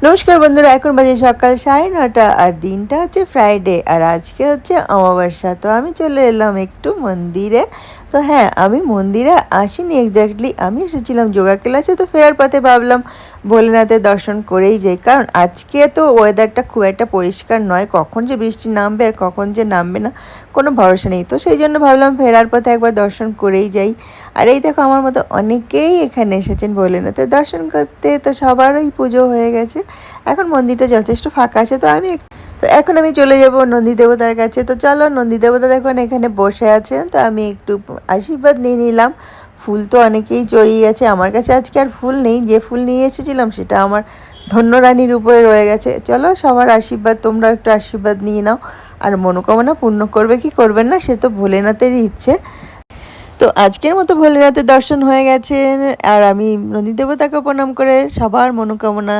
নমস্কার বন্ধুরা, এখন বাজে সকাল 9:30 আর দিনটা হচ্ছে ফ্রাইডে আর আজকে হচ্ছে অমাবস্যা। তো আমি চলে এলাম একটু মন্দিরে। তো হ্যাঁ, আমি মন্দিরে আসিনি এক্স্যাক্টলি, আমি এসেছিলাম যোগা ক্লাসে। তো ফেরার পথে ভাবলাম ভোলেনাথের দর্শন করেই যাই, কারণ আজকে তো ওয়েদারটা খুব একটা পরিষ্কার নয়, কখন যে বৃষ্টি নামবে আর কখন যে নামবে না কোনো ভরসা নেই। তো সেই জন্য ভাবলাম ফেরার পথে একবার দর্শন করেই যাই। আর এই দেখো, আমার মতো অনেকেই এখানে এসেছেন ভোলেনাথের দর্শন করতে। তো সবারই পুজো হয়ে গেছে, এখন মন্দিরটা যথেষ্ট ফাঁকা আছে। তো এখন আমি চলে যাব নন্দী দেবতার কাছে। তো চলো, নন্দী দেবতা দেখুন এখানে বসে আছেন। তো আমি একটু আশীর্বাদ নিয়ে নিলাম। ফুল তো অনেকেই চড়িয়ে আছে, আমার কাছে আজকে আর ফুল নেই। যে ফুল নিয়ে এসেছিলাম সেটা আমার ধন্যরানীর উপরে রয়ে গেছে। চলো, সবার আশীর্বাদ, তোমরা একটু আশীর্বাদ নিয়ে নাও। আর মনোকামনা পূর্ণ করবে কি করবেন না সে তো ভোলেনাথেরই ইচ্ছে। তো আজকের মতো ভোলেনাথের দর্শন হয়ে গেছে। আর আমি নন্দী দেবতাকে প্রণাম করে সবার মনোকামনা